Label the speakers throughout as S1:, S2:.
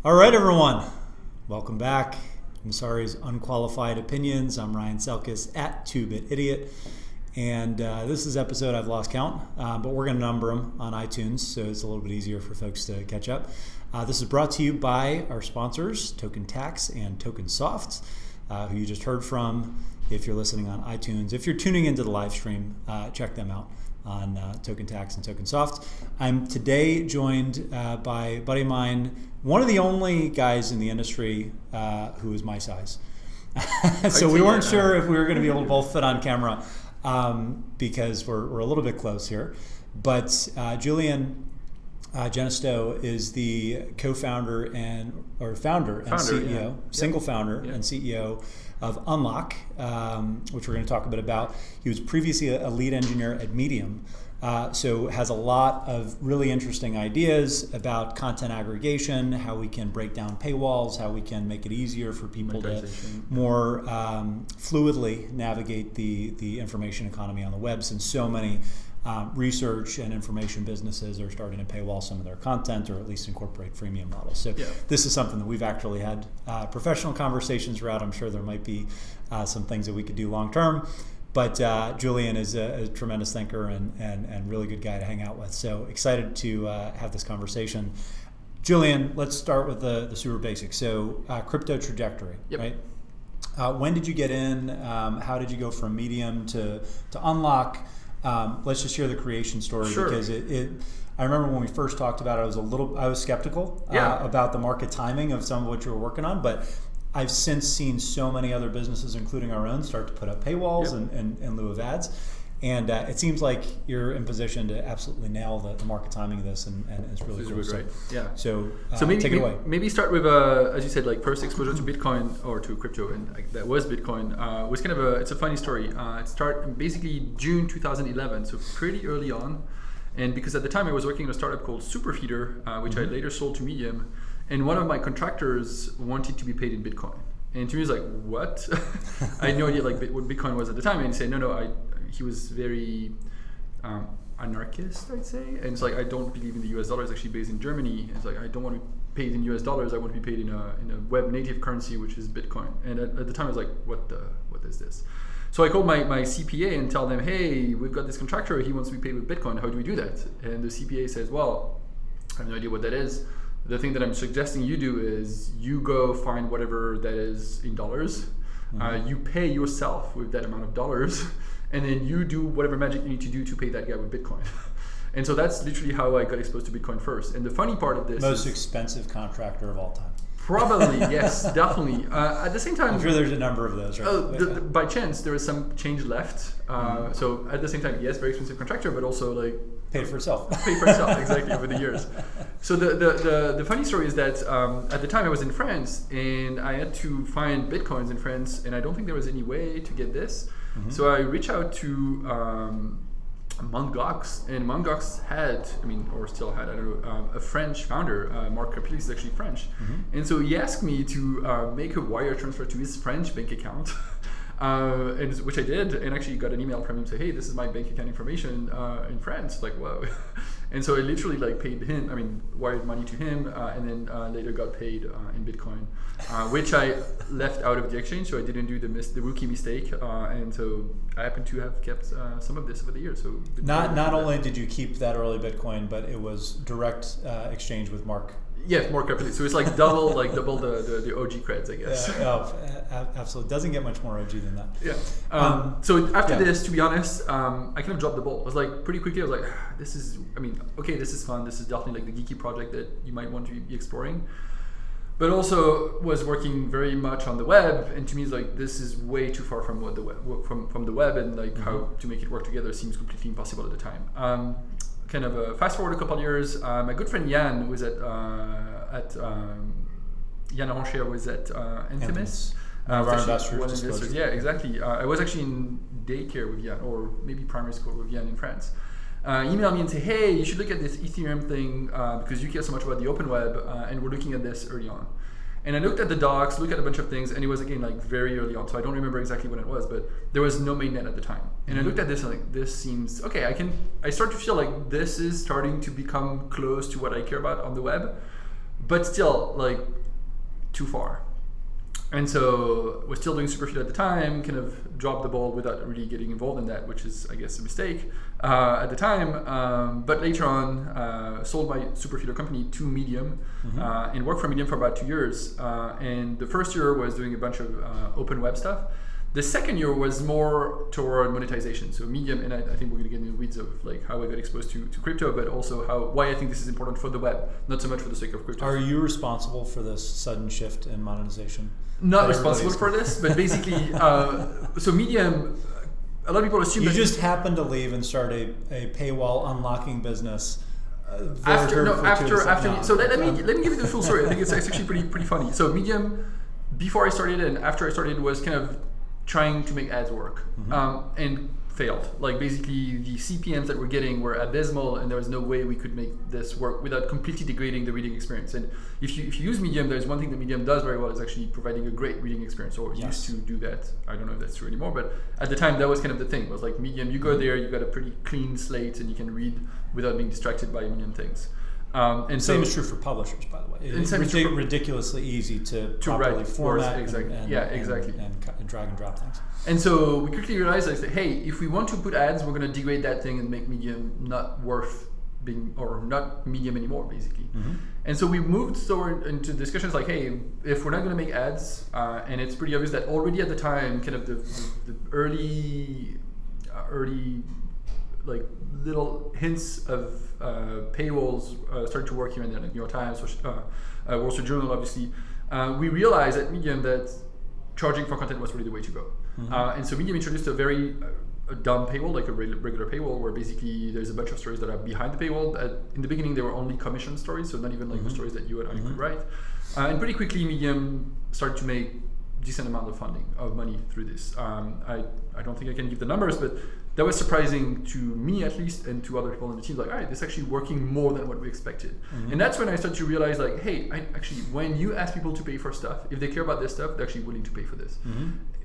S1: All right, everyone. Welcome back. Messari's Unqualified Opinions. I'm Ryan Selkis at 2BitIdiot. And this is episode I've lost count, but we're going to number them on iTunes, so it's a little bit easier for folks to catch up. This is brought to you by our sponsors, Token Tax and Token Soft, who you just heard from. If you're listening on iTunes, if you're tuning into the live stream, check them out on Token Tax and Token Soft. I'm today joined by a buddy of mine, one of the only guys in the industry who is my size. So we weren't sure if we were going to be able to both fit on camera because we're a little bit close here. But Julien Genestoux is the co-founder founder and CEO, single founder and CEO of Unlock, which we're going to talk a bit about. He was previously a lead engineer at Medium, so has a lot of really interesting ideas about content aggregation, how we can break down paywalls, how we can make it easier for people to more fluidly navigate the information economy on the web, since so many research and information businesses are starting to paywall some of their content, or at least incorporate freemium models. So this is something that we've actually had professional conversations around. I'm sure there might be some things that we could do long term. But Julien is a tremendous thinker and really good guy to hang out with. So excited to have this conversation. Julien, let's start with the super basics. So crypto trajectory, right? When did you get in? How did you go from Medium to Unlock? Let's just hear the creation story, because I remember when we first talked about it, I was skeptical about the market timing of some of what you were working on, but I've since seen so many other businesses, including our own, start to put up paywalls in lieu of ads. And it seems like you're in position to absolutely nail the market timing of this, and it's really cool.
S2: Great.
S1: So
S2: maybe
S1: take it away.
S2: Maybe start with, as you said, like first exposure to Bitcoin or to crypto, and that was Bitcoin. Was kind of it's a funny story. It started basically June 2011, so pretty early on. And because at the time I was working in a startup called Superfeeder, which I later sold to Medium, and one of my contractors wanted to be paid in Bitcoin. And to me, it was like, what? I had no idea what Bitcoin was at the time. And he said, no, he was very anarchist, I'd say. And it's like, I don't believe in the US dollar. It's actually based in Germany. It's like, I don't want to be paid in US dollars. I want to be paid in a web native currency, which is Bitcoin. And at the time, I was like, what is this? So I called my CPA and tell them, hey, we've got this contractor. He wants to be paid with Bitcoin. How do we do that? And the CPA says, well, I have no idea what that is. The thing that I'm suggesting you do is you go find whatever that is in dollars. You pay yourself with that amount of dollars, and then you do whatever magic you need to do to pay that guy with Bitcoin. And so that's literally how I got exposed to Bitcoin first. And the funny part of this
S1: most expensive contractor of all time.
S2: Probably, yes, definitely. At the same time,
S1: I'm sure there's a number of those, right?
S2: By chance, there was some change left. So at the same time, yes, very expensive contractor, but also like
S1: paid for itself.
S2: Exactly, over the years. So the funny story is that at the time I was in France, and I had to find Bitcoins in France, and I don't think there was any way to get this. So I reached out to Mt. Gox, and Mt. Gox had, or still had, I don't know, a French founder, Marc Capelli is actually French. And so he asked me to make a wire transfer to his French bank account, and which I did, and actually got an email from him saying, hey, this is my bank account information in France. Like, whoa. And so I literally paid him, wired money to him, and then later got paid in Bitcoin, which I left out of the exchange, so I didn't do the rookie mistake, and so I happen to have kept some of this over the years. So
S1: not only did you keep that early Bitcoin, but it was direct exchange with Marc.
S2: Yeah, more crypto. So it's like double the OG creds, I guess.
S1: Absolutely. Doesn't get much more OG than that.
S2: Yeah. So after this, to be honest, I kind of dropped the ball. I was like, pretty quickly, I was like, this is fun. This is definitely like the geeky project that you might want to be exploring. But also was working very much on the web, and to me, it's like, this is way too far from what the web, from the web, and like how to make it work together seems completely impossible at the time. Kind of fast forward a couple of years, my good friend Yann was at Yann Arancher was at Infamous.
S1: One of our investors.
S2: Yeah, exactly. I was actually in daycare with Yann, or maybe primary school with Yann in France. Emailed me and say, hey, you should look at this Ethereum thing because you care so much about the open web, and we're looking at this early on. And I looked at the docs, looked at a bunch of things, and it was again like very early on. So I don't remember exactly when it was, but there was no mainnet at the time. And I looked at this and like, this seems okay. I start to feel like this is starting to become close to what I care about on the web. but still like too far. And so we're still doing Superfeed at the time, kind of dropped the ball without really getting involved in that, which is, I guess, a mistake at the time. But later on, sold my Superfeeder company to Medium and worked for Medium for about 2 years. And the first year was doing a bunch of open web stuff. The second year was more toward monetization. So Medium, and I think we're going to get into the weeds of like how I got exposed to crypto, but also why I think this is important for the web, not so much for the sake of crypto.
S1: Are you responsible for this sudden shift in monetization?
S2: Not responsible for this, but basically, so Medium, a lot of people assume
S1: you just happened to leave and start a paywall unlocking business.
S2: After. So let me give you the full story. I think it's actually pretty funny. So Medium, before I started and after I started, was kind of trying to make ads work and failed. Like basically the CPMs that we're getting were abysmal, and there was no way we could make this work without completely degrading the reading experience. And if you use Medium, there's one thing that Medium does very well is actually providing a great reading experience, or used to do that. I don't know if that's true anymore, but at the time that was kind of the thing. It was like Medium, you go there, you got a pretty clean slate, and you can read without being distracted by a million things. And
S1: same is true for publishers, by the way. It's ridiculously easy to properly
S2: write
S1: format
S2: exactly.
S1: And drag and drop things.
S2: And so we quickly realized that, hey, if we want to put ads, we're going to degrade that thing and make Medium not worth being, or not Medium anymore, basically. And so we moved into discussions like, hey, if we're not going to make ads, and it's pretty obvious that already at the time, kind of the early like little hints of paywalls started to work here and there, like New York Times, Wall Street Journal, obviously. We realized at Medium that charging for content was really the way to go. And so Medium introduced a very dumb paywall, like a regular paywall, where basically there's a bunch of stories that are behind the paywall. In the beginning, they were only commission stories, so not even like the stories that you and I could write. And pretty quickly, Medium started to make decent amount of money through this. I don't think I can give the numbers, but that was surprising to me at least, and to other people on the team. Like, all right, this is actually working more than what we expected. And that's when I started to realize, like, hey, when you ask people to pay for stuff, if they care about this stuff, they're actually willing to pay for this.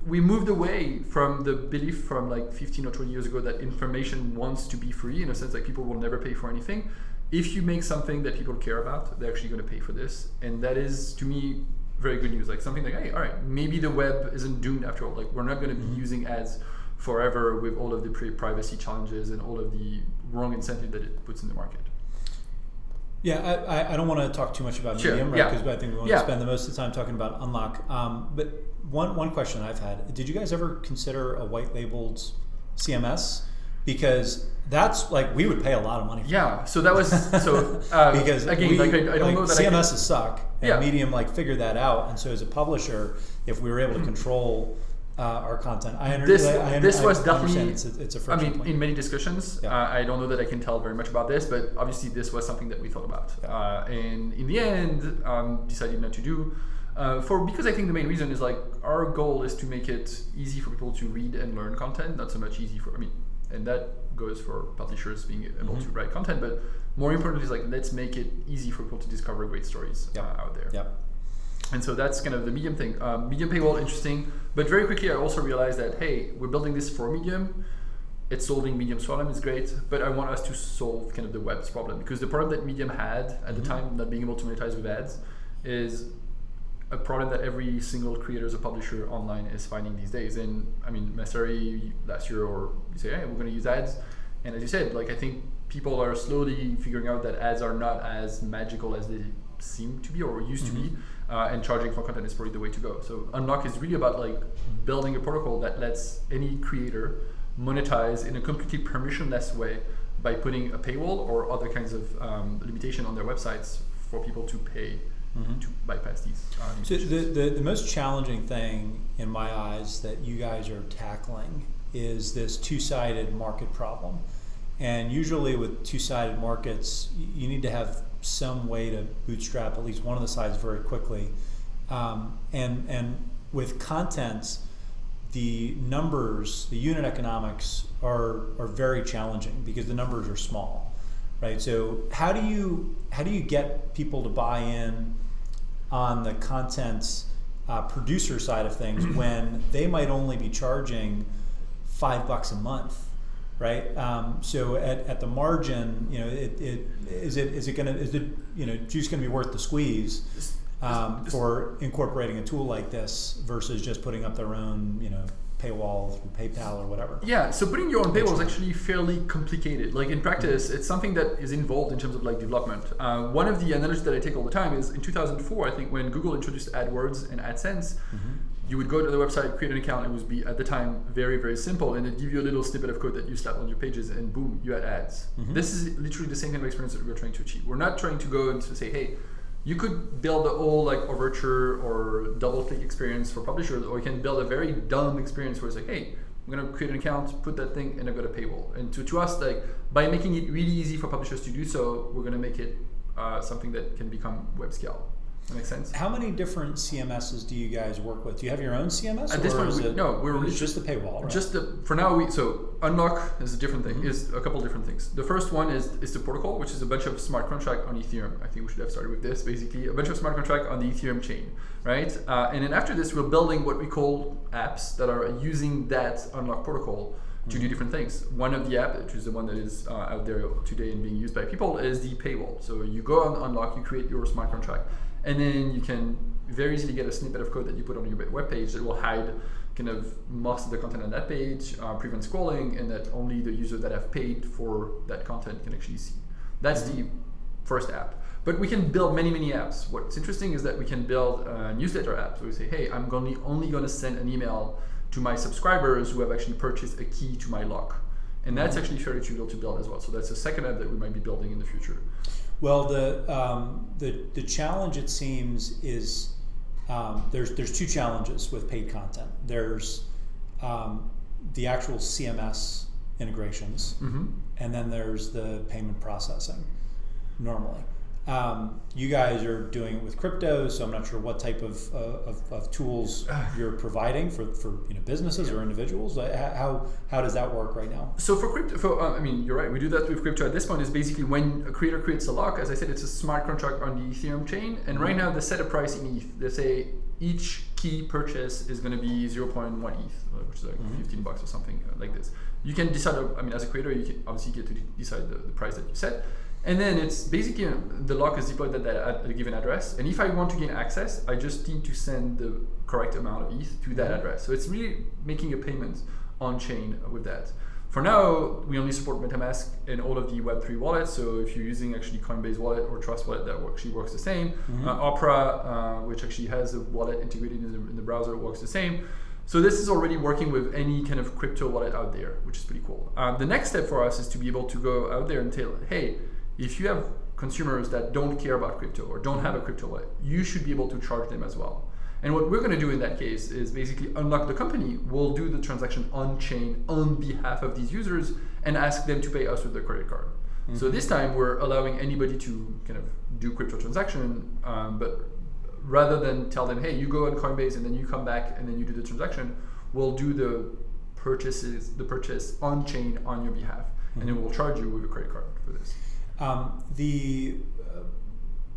S2: We moved away from the belief from like 15 or 20 years ago that information wants to be free, in a sense like people will never pay for anything. If you make something that people care about, they're actually going to pay for this. And that is, to me, very good news. Like something like, hey, all right, maybe the web isn't doomed after all. Like we're not going to be using ads forever with all of the privacy challenges and all of the wrong incentive that it puts in the market.
S1: Yeah, I don't want to talk too much about Medium, right? Because I think we want to spend the most of the time talking about Unlock. But one question I've had, did you guys ever consider a white labeled CMS? Because that's like, we would pay a lot of money for that.
S2: So that was, because again, I don't know that
S1: CMSs suck, and Medium figured that out. And so as a publisher, if we were able to control our content,
S2: this was definitely,
S1: it's a friction point.
S2: In many discussions, I don't know that I can tell very much about this, but obviously this was something that we thought about. And in the end, decided not to do. Because I think the main reason is like, our goal is to make it easy for people to read and learn content, not so much easy for, and that goes for publishers being able to write content, but more importantly is like, let's make it easy for people to discover great stories out there. And so that's kind of the Medium thing. Medium paywall, interesting, but very quickly I also realized that, hey, we're building this for Medium. It's solving Medium's problem, is great, but I want us to solve kind of the web's problem, because the problem that Medium had at the time, not being able to monetize with ads, is a problem that every single creator as a publisher online is finding these days. And Messari last year, or you say, hey, we're going to use ads. And as you said, like, I think people are slowly figuring out that ads are not as magical as they seem to be or used to be. And charging for content is probably the way to go. So Unlock is really about like building a protocol that lets any creator monetize in a completely permissionless way by putting a paywall or other kinds of limitation on their websites for people to pay to bypass these.
S1: So the most challenging thing in my eyes that you guys are tackling is this two-sided market problem. And usually with two-sided markets, you need to have some way to bootstrap at least one of the sides very quickly. And with content, the numbers, the unit economics are very challenging because the numbers are small, right? So how do you get people to buy in on the content producer side of things when they might only be charging $5 a month right? So at the margin, is the juice going to be worth the squeeze for incorporating a tool like this versus just putting up their own, paywall through PayPal or whatever?
S2: Yeah, so putting your own paywall is actually fairly complicated. Like in practice, it's something that is involved in terms of like development. One of the analogies that I take all the time is in 2004, I think when Google introduced AdWords and AdSense, you would go to the website, create an account, and it would be at the time very, very simple, and it'd give you a little snippet of code that you slap on your pages, and boom, you had ads. This is literally the same kind of experience that we're trying to achieve. We're not trying to go and to say, hey, you could build a whole like overture or double click experience for publishers, or you can build a very dumb experience where it's like, hey, I'm gonna create an account, put that thing, and I've got a paywall. And to us, like by making it really easy for publishers to do so, we're gonna make it something that can become web scale. That makes sense.
S1: How many different CMSs do you guys work with? Do you have your own CMS?
S2: At this point, we're
S1: just the paywall, right?
S2: For now, so Unlock is a different thing, is a couple different things. The first one is the protocol, which is a bunch of smart contract on Ethereum. I think we should have started with this, basically. A bunch of smart contract on the Ethereum chain, right? And then after this, we're building what we call apps that are using that Unlock protocol to do different things. One of the apps, which is the one that is out there today and being used by people, is the paywall. So you go on Unlock, you create your smart contract, and then you can very easily get a snippet of code that you put on your web page that will hide kind of most of the content on that page, prevent scrolling, and that only the users that have paid for that content can actually see. That's the first app. But we can build many, many apps. What's interesting is that we can build a newsletter app. So we say, hey, I'm only going to send an email to my subscribers who have actually purchased a key to my lock. And that's actually fairly trivial to build as well. So that's a second app that we might be building in the future.
S1: Well, the challenge, it seems, is there's two challenges with paid content. There's the actual CMS integrations, and then there's the payment processing normally. You guys are doing it with crypto, so I'm not sure what type of tools you're providing for businesses or individuals. How does that work right now?
S2: So for crypto, you're right. We do that with crypto. At this point, is basically when a creator creates a lock. As I said, it's a smart contract on the Ethereum chain, and right now they set a price in ETH. They say each key purchase is going to be 0.1 ETH, which is like $15 or something like this. You can decide. As a creator, you can obviously get to decide the price that you set. And then it's basically the lock is deployed at a given address. And if I want to gain access, I just need to send the correct amount of ETH to that address. So it's really making a payment on chain with that. For now, we only support MetaMask and all of the Web3 wallets. So if you're using actually Coinbase wallet or Trust wallet, that actually works the same. Opera, which actually has a wallet integrated in the browser, works the same. So this is already working with any kind of crypto wallet out there, which is pretty cool. The next step for us is to be able to go out there and tell, hey, if you have consumers that don't care about crypto or don't have a crypto wallet, you should be able to charge them as well. And what we're going to do in that case is basically Unlock the company will do the transaction on chain on behalf of these users and ask them to pay us with their credit card. So this time we're allowing anybody to kind of do crypto transaction, but rather than tell them, hey, you go on Coinbase and then you come back and then you do the transaction, we'll do the purchase on chain on your behalf, and then we'll charge you with a credit card for this.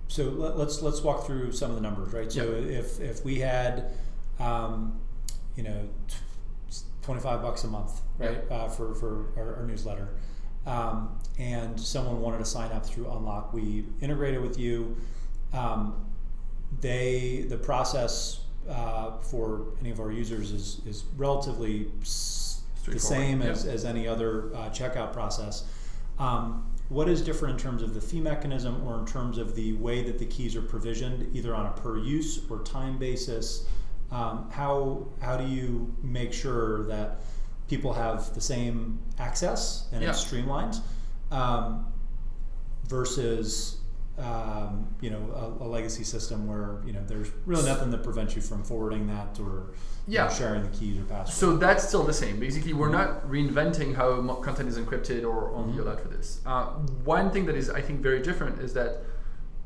S1: So let's walk through some of the numbers, right? So if we had, $25 a month, right, for our newsletter, and someone wanted to sign up through Unlock, we integrated with you. The process for any of our users is relatively the same as any other checkout process. What is different in terms of the fee mechanism or in terms of the way that the keys are provisioned, either on a per use or time basis? How do you make sure that people have the same access and it's streamlined versus a legacy system where there's really nothing that prevents you from forwarding that or sharing the keys or passwords?
S2: So that's still the same. Basically, we're not reinventing how content is encrypted or only allowed for this. One thing that is, I think, very different is that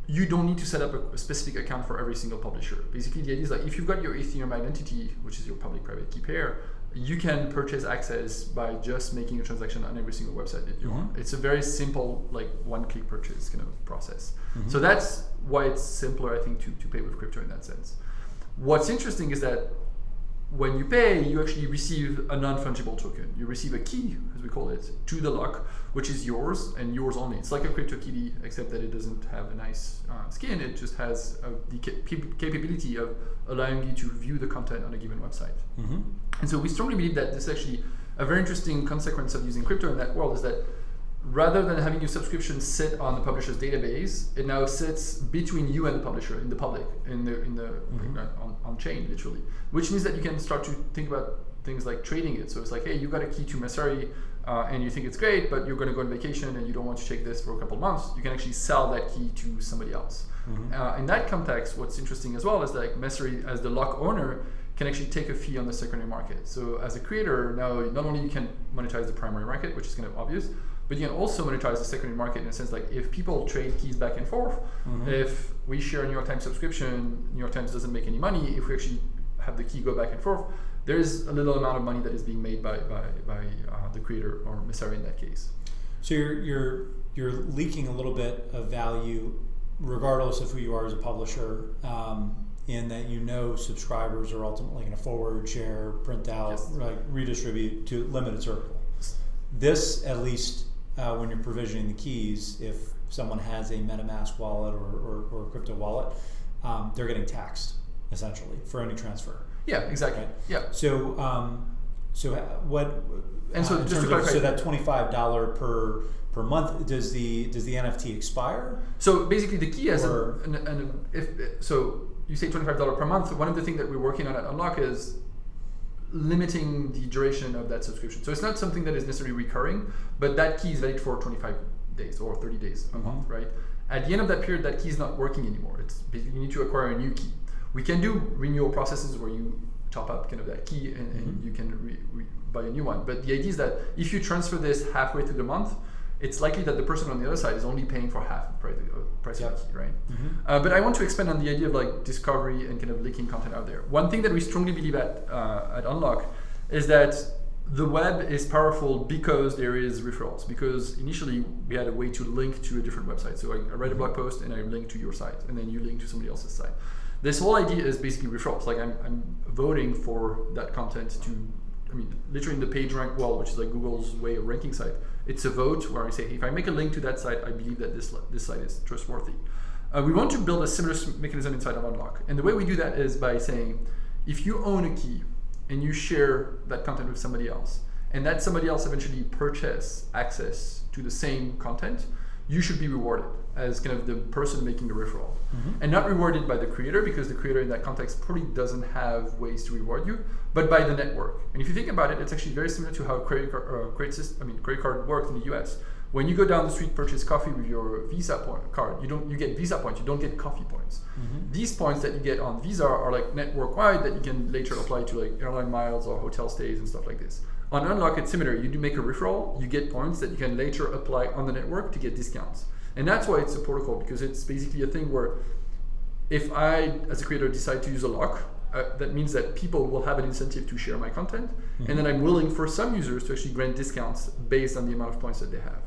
S2: you don't need to set up a specific account for every single publisher. Basically, the idea is like if you've got your Ethereum identity, which is your public-private key pair, you can purchase access by just making a transaction on every single website that you want. It's a very simple, like one-click purchase kind of process. So that's why it's simpler, I think, to pay with crypto in that sense. What's interesting is that when you pay, you actually receive a non-fungible token. You receive a key, as we call it, to the lock, which is yours and yours only. It's like a CryptoKitty, except that it doesn't have a nice skin. It just has the capability of allowing you to view the content on a given website.
S1: Mm-hmm.
S2: And so we strongly believe that this is actually a very interesting consequence of using crypto in that world, is that rather than having your subscription sit on the publisher's database, it now sits between you and the publisher, in the public, on chain, literally. Which means that you can start to think about things like trading it. So it's like, hey, you got a key to Messari, and you think it's great, but you're going to go on vacation and you don't want to check this for a couple of months. You can actually sell that key to somebody else. Mm-hmm. In that context, what's interesting as well is that Messari, as the lock owner, can actually take a fee on the secondary market. So as a creator, now not only you can monetize the primary market, which is kind of obvious, but you can also monetize the secondary market in a sense, like if people trade keys back and forth, mm-hmm. if we share a New York Times subscription, New York Times doesn't make any money. If we actually have the key go back and forth, there is a little amount of money that is being made by the creator, or Messari in that case.
S1: So you're leaking a little bit of value, regardless of who you are as a publisher, in that subscribers are ultimately going to forward, share, print out, yes. Like redistribute to limited circle. This, at least when you're provisioning the keys, if someone has a MetaMask wallet or a crypto wallet, they're getting taxed essentially for any transfer.
S2: Yeah, exactly. Right? Yeah.
S1: So what? And so just to clarify, so that $25 per month, does the NFT expire?
S2: So basically, the key has so you say $25 per month. One of the things that we're working on at Unlock is limiting the duration of that subscription. So it's not something that is necessarily recurring, but that key is valid for 25 days or 30 days a month, right? At the end of that period, that key is not working anymore. It's basically, you need to acquire a new key. We can do renewal processes where you top up kind of that key and you can buy a new one. But the idea is that if you transfer this halfway through the month, it's likely that the person on the other side is only paying for half the price of the key, right? Mm-hmm. But I want to expand on the idea of like discovery and kind of leaking content out there. One thing that we strongly believe at Unlock is that the web is powerful because there is referrals. Because initially we had a way to link to a different website. So I write a blog post and I link to your site, and then you link to somebody else's site. This whole idea is basically referrals. Like I'm voting for that content to, literally in the PageRank world, which is like Google's way of ranking site, it's a vote where I say, if I make a link to that site, I believe that this site is trustworthy. We want to build a similar mechanism inside of Unlock. And the way we do that is by saying, if you own a key and you share that content with somebody else, and that somebody else eventually purchase access to the same content, you should be rewarded as kind of the person making the referral. Mm-hmm. And not rewarded by the creator, because the creator in that context probably doesn't have ways to reward you, but by the network. And if you think about it, it's actually very similar to how credit card works in the US. When you go down the street, purchase coffee with your Visa card, you get Visa points, you don't get coffee points. Mm-hmm. These points that you get on Visa are like network-wide that you can later apply to like airline miles or hotel stays and stuff like this. On Unlock, it's similar. You do make a referral, you get points that you can later apply on the network to get discounts. And that's why it's a protocol, because it's basically a thing where if I, as a creator, decide to use a lock, that means that people will have an incentive to share my content, mm-hmm. and then I'm willing for some users to actually grant discounts based on the amount of points that they have.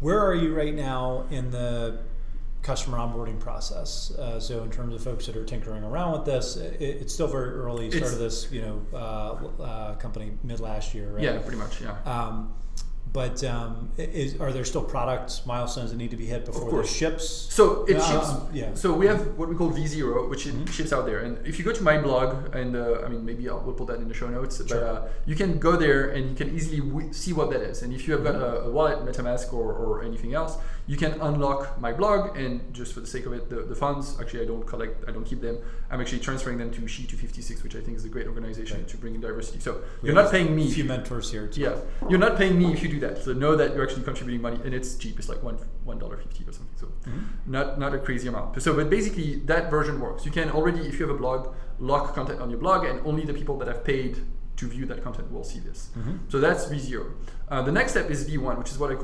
S1: Where are you right now in the customer onboarding process? So in terms of folks that are tinkering around with this, it's still very early. You started this, company mid last year, right?
S2: Yeah, pretty much, yeah.
S1: But are there still product milestones that need to be hit before this ships?
S2: So it ships. Yeah. So we have what we call V0, which ships out there. And if you go to my blog, and maybe we'll put that in the show notes. Sure. But you can go there and you can easily see what that is. And if you have got a wallet, MetaMask, or anything else, you can unlock my blog. And just for the sake of it, the funds, actually, I don't keep them. I'm actually transferring them to She256, which I think is a great organization to bring in diversity. So you're not paying me.
S1: A few mentors here too.
S2: Yeah, you're not paying me if you do that. So know that you're actually contributing money, and it's cheap. It's like $1.50 or something. So not a crazy amount. So, but basically that version works. You can already, if you have a blog, lock content on your blog, and only the people that have paid to view that content will see this. Mm-hmm. So that's V0. The next step is V1, which is what I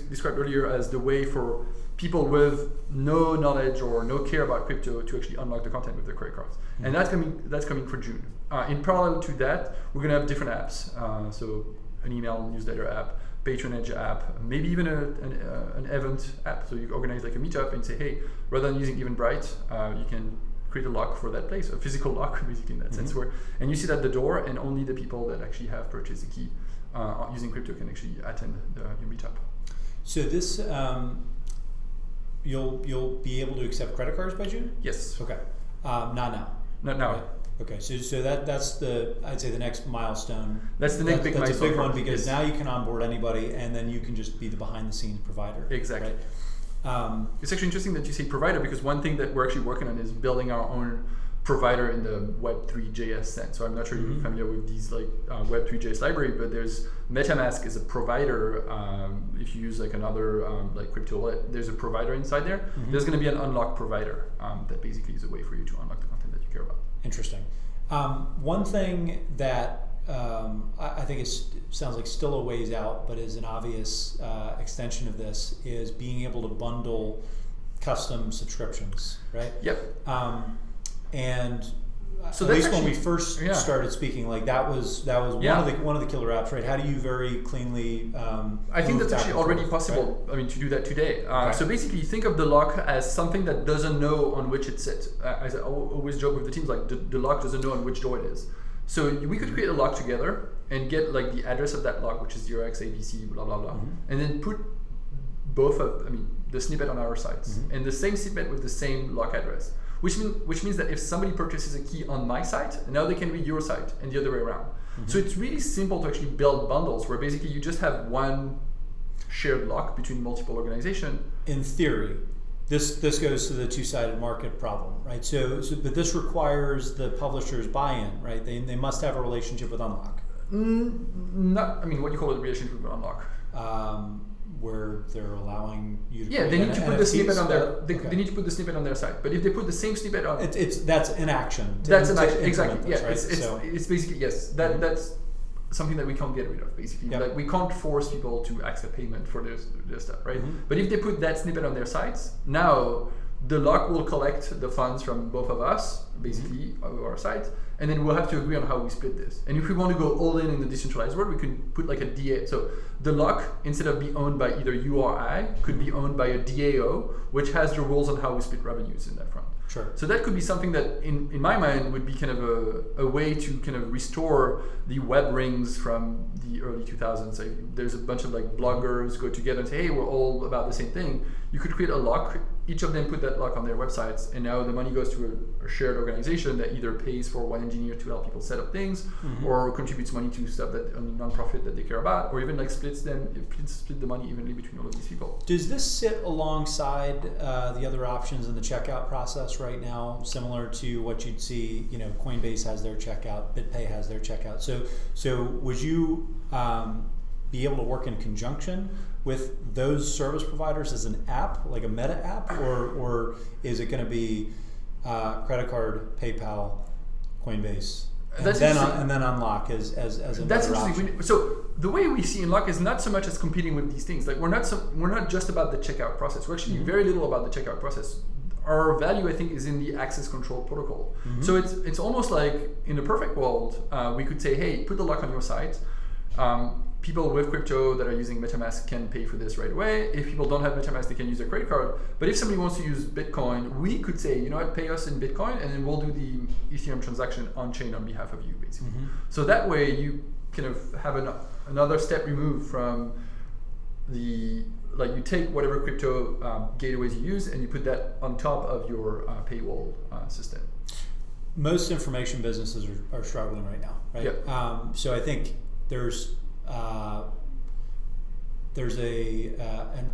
S2: described earlier as the way for people with no knowledge or no care about crypto to actually unlock the content with their credit cards. Mm-hmm. And that's coming for June. In parallel to that, we're going to have different apps. So an email newsletter app, patronage app, maybe even an event app. So you organize like a meetup and say, hey, rather than using Eventbrite, you can create a lock for that place, a physical lock basically in that sense, and you sit at the door, and only the people that actually have purchased the key using crypto can actually attend your meetup.
S1: So this, you'll be able to accept credit cards by June?
S2: Yes.
S1: Okay. Not now.
S2: Not now.
S1: Okay. So that's I'd say the next milestone.
S2: That's the next big milestone.
S1: That's a big one, because now you can onboard anybody, and then you can just be the behind the scenes provider.
S2: Exactly.
S1: Right?
S2: It's actually interesting that you say provider, because one thing that we're actually working on is building our own provider in the Web3.js sense. So I'm not sure you're familiar with these like Web3.js library, but there's MetaMask is a provider. If you use like another like crypto wallet, there's a provider inside there. There's going to be an unlock provider that basically is a way for you to unlock the content that you care about.
S1: Interesting. One thing that I think sounds like still a ways out, but is an obvious extension of this, is being able to bundle custom subscriptions, right?
S2: Yep.
S1: And
S2: so
S1: at least when we first started speaking, like that was one of the killer apps, right? How do you very cleanly?
S2: I think that's actually already possible. Right? I mean, to do that today. So basically, think of the lock as something that doesn't know on which it sits. As I always joke with the teams, like the lock doesn't know on which door it is. So we could create a lock together and get like the address of that lock, which is 0xabc, blah blah blah, and then put the snippet on our sites and the same snippet with the same lock address. Which means that if somebody purchases a key on my site, now they can read your site, and the other way around. So it's really simple to actually build bundles where basically you just have one shared lock between multiple organizations.
S1: In theory, this goes to the two-sided market problem, right? So but this requires the publisher's buy-in, right? They must have a relationship with Unlock.
S2: What do you call it, a relationship with Unlock?
S1: Where they're allowing you to
S2: they need to put the snippet on their
S1: they
S2: need to put the snippet on their site. But if they put the same snippet on
S1: that's an action.
S2: That's an action, exactly.
S1: This,
S2: yeah,
S1: right?
S2: it's basically that's something that we can't get rid of, basically. Like we can't force people to accept payment for their stuff, right? But if they put that snippet on their sites, now the lock will collect the funds from both of us, basically, of our site, and then we'll have to agree on how we split this. And if we want to go all in the decentralized world, we can put like a DA. So the lock, instead of being owned by either you or I, could be owned by a DAO, which has the rules on how we split revenues in that front.
S1: Sure.
S2: So that could be something that, in my mind, would be kind of a way to kind of restore the web rings from the early 2000s. Like, there's a bunch of like bloggers go together and say, hey, we're all about the same thing. You could create a lock. Each of them put that lock on their websites, and now the money goes to a shared organization that either pays for one engineer to help people set up things, or contributes money to stuff that non-profit that they care about, or even like split the money evenly between all of these people.
S1: Does this sit alongside the other options in the checkout process right now, similar to what you'd see? Coinbase has their checkout, BitPay has their checkout. So would you be able to work in conjunction with those service providers as an app, like a meta app, or is it going to be credit card, PayPal, Coinbase, and then Unlock as another
S2: That's
S1: option?
S2: Interesting. So the way we see Unlock is not so much as competing with these things. Like we're not just about the checkout process. We're actually very little about the checkout process. Our value, I think, is in the access control protocol. So it's almost like in the perfect world, we could say, hey, put the lock on your site. People with crypto that are using MetaMask can pay for this right away. If people don't have MetaMask, they can use a credit card. But if somebody wants to use Bitcoin, we could say, you know what, pay us in Bitcoin, and then we'll do the Ethereum transaction on-chain on behalf of you, basically. So that way, you kind of have another step removed from you take whatever crypto gateways you use, and you put that on top of your paywall system.
S1: Most information businesses are struggling right now, right?
S2: Yep.
S1: So I think there's an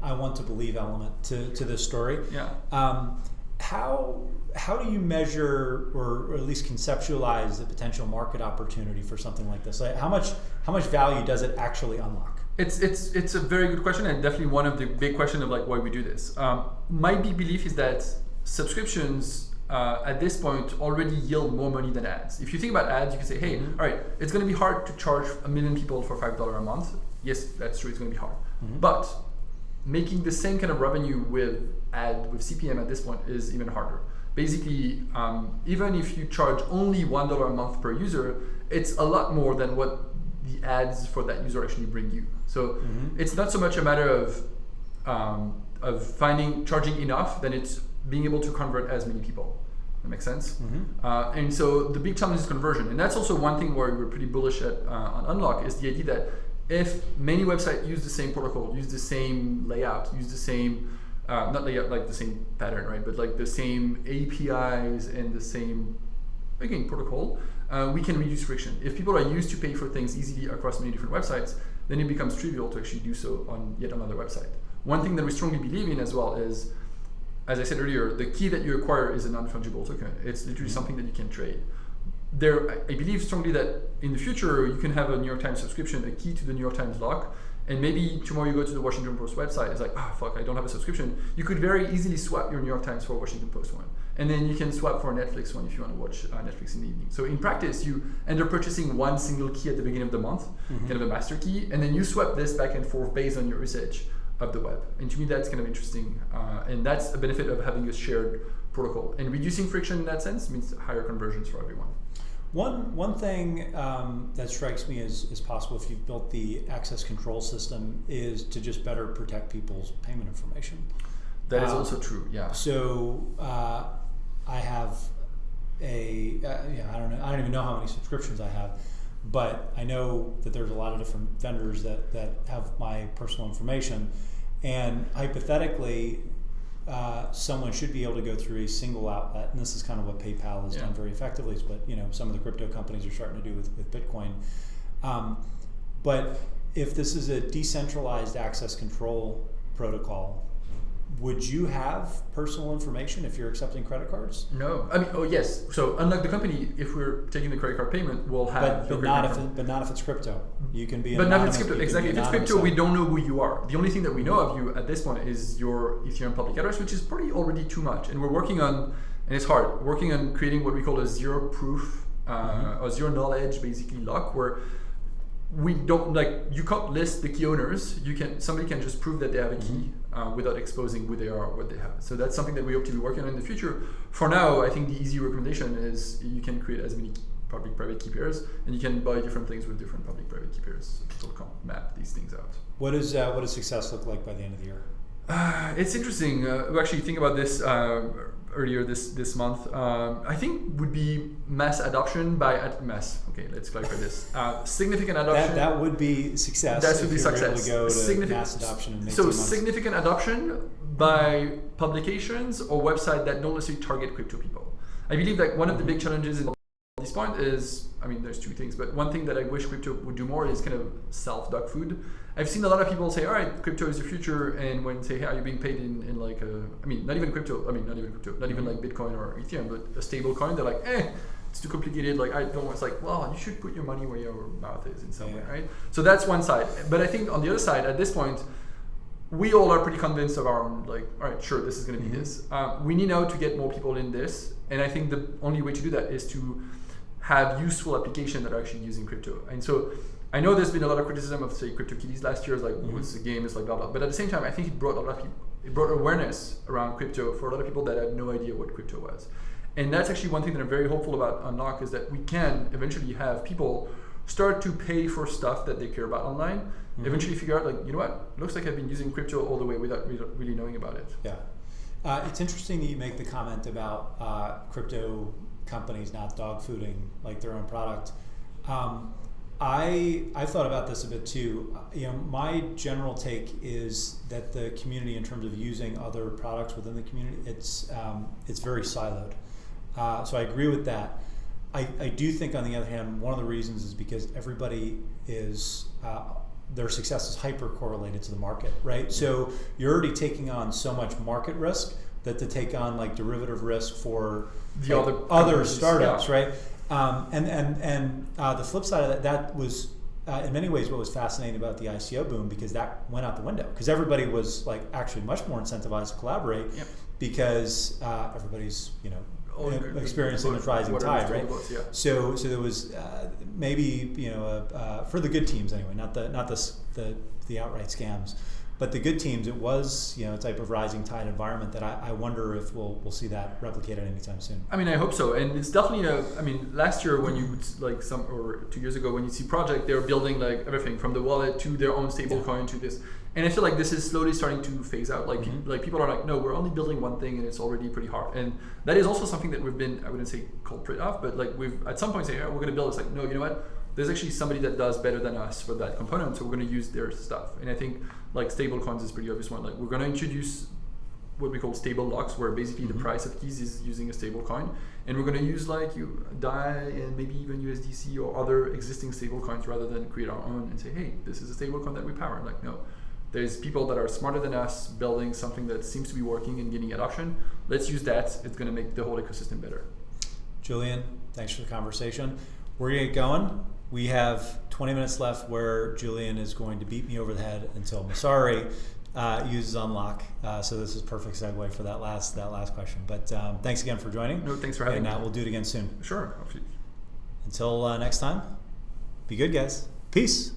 S1: I want to believe element to this story.
S2: Yeah.
S1: How do you measure or at least conceptualize the potential market opportunity for something like this? Like how much value does it actually unlock?
S2: It's a very good question, and definitely one of the big questions of like why we do this. My big belief is that subscriptions at this point already yield more money than ads. If you think about ads, you can say, hey, all right, it's going to be hard to charge 1 million people for $5 a month. Yes, that's true, it's going to be hard. But making the same kind of revenue with CPM at this point is even harder. Basically, even if you charge only $1 a month per user, it's a lot more than what the ads for that user actually bring you. So it's not so much a matter of charging enough, than it's being able to convert as many people. That makes sense. And so the big challenge is conversion, and that's also one thing where we're pretty bullish on Unlock, is the idea that if many websites use the same protocol, use the same layout, use the same not layout like the same pattern, right? But like the same APIs and the same again protocol, we can reduce friction. If people are used to pay for things easily across many different websites, then it becomes trivial to actually do so on yet another website. One thing that we strongly believe in as well is, as I said earlier, the key that you acquire is a non-fungible token. It's literally something that you can trade. I believe strongly that in the future you can have a New York Times subscription, a key to the New York Times lock, and maybe tomorrow you go to the Washington Post website, it's like, fuck, I don't have a subscription. You could very easily swap your New York Times for a Washington Post one. And then you can swap for a Netflix one if you want to watch Netflix in the evening. So in practice, you end up purchasing one single key at the beginning of the month, kind of a master key, and then you swap this back and forth based on your usage of the web. And to me, that's kind of interesting. And that's a benefit of having a shared protocol. And reducing friction in that sense means higher conversions for everyone.
S1: One thing that strikes me as possible if you've built the access control system is to just better protect people's payment information.
S2: That is also true, yeah.
S1: So I have I don't even know how many subscriptions I have, but I know that there's a lot of different vendors that have my personal information, and hypothetically, someone should be able to go through a single outlet, and this is kind of what PayPal has done very effectively, but some of the crypto companies are starting to do with Bitcoin. But if this is a decentralized access control protocol, would you have personal information if you're accepting credit cards?
S2: No, I mean, yes. So unlike the company, if we're taking the credit card payment, we'll have.
S1: But not if it's crypto. You can be.
S2: But not if it's crypto. Exactly. If it's crypto, we don't know who you are. The only thing that we know of you at this point is your Ethereum public address, which is probably already too much. And we're working on, and it's hard, working on creating what we call a zero proof or zero knowledge, basically lock, where we don't you can't list the key owners. Somebody can just prove that they have a key without exposing who they are or what they have. So that's something that we hope to be working on in the future. For now, I think the easy recommendation is you can create as many public-private key pairs, and you can buy different things with different public-private key pairs. People can map these things out.
S1: What does success look like by the end of the year?
S2: It's interesting. We actually think about this earlier this month. I think would be mass adoption by mass. Okay, let's clarify this. Significant adoption.
S1: That would be success.
S2: That would be success.
S1: Able to go to mass adoption in 18 months.
S2: Significant adoption by publications or websites that don't necessarily target crypto people. I believe that one of the big challenges at this point is, there's two things, but one thing that I wish crypto would do more is kind of self-dog food. I've seen a lot of people say, all right, crypto is the future, and when say, hey, are you being paid in like not even crypto, not even like Bitcoin or Ethereum, but a stable coin, they're like, it's too complicated, like I don't want, it's like, well, you should put your money where your mouth is in some way, right? So that's one side. But I think on the other side, at this point, we all are pretty convinced of our own, all right, sure, this is going to be this. We need now to get more people in this, and I think the only way to do that is to have useful applications that are actually using crypto. And so I know there's been a lot of criticism of, say, CryptoKitties last year, what's the game, it's like blah, blah. But at the same time, I think it brought a lot of people, it brought awareness around crypto for a lot of people that had no idea what crypto was. And that's actually one thing that I'm very hopeful about Unlock, is that we can eventually have people start to pay for stuff that they care about online, eventually figure out, you know what, looks like I've been using crypto all the way without really knowing about it.
S1: Yeah. It's interesting that you make the comment about crypto companies not dog fooding their own product. I've thought about this a bit too. My general take is that the community, in terms of using other products within the community, it's very siloed. So I agree with that. I do think, on the other hand, one of the reasons is because everybody is their success is hyper correlated to the market, right? So you're already taking on so much market risk that to take on derivative risk for the other startups, right? And the flip side of that was in many ways what was fascinating about the ICO boom, because that went out the window, because everybody was actually much more incentivized to collaborate, because everybody's experiencing the rising tide, right? So there was maybe for the good teams anyway, not the outright scams. But the good teams, it was a type of rising tide environment that I wonder if we'll see that replicated anytime soon.
S2: I mean, I hope so, and it's definitely last year when you or 2 years ago when you see project, they're building like everything from the wallet to their own stable coin to this, and I feel like this is slowly starting to phase out. Like people are like, no, we're only building one thing, and it's already pretty hard. And that is also something that we've been, I wouldn't say culprit of, but like we've at some point say, we're going to build. It's like, no, you know what? There's actually somebody that does better than us for that component, so we're going to use their stuff. And I think like stable coins is a pretty obvious one. Like we're going to introduce what we call stable locks, where basically the price of keys is using a stable coin, and we're going to use like DAI and maybe even USDC or other existing stable coins rather than create our own and say, hey, this is a stable coin that we power. Like, no, there's people that are smarter than us building something that seems to be working and getting adoption. Let's use that. It's going to make the whole ecosystem better.
S1: Julien, thanks for the conversation. We're going to get going. We have 20 minutes left where Julien is going to beat me over the head until Messari uses unlock. So this is perfect segue for that last question. But thanks again for joining.
S2: No, thanks for having me.
S1: And we'll do it again soon.
S2: Sure.
S1: Until next time, be good, guys. Peace.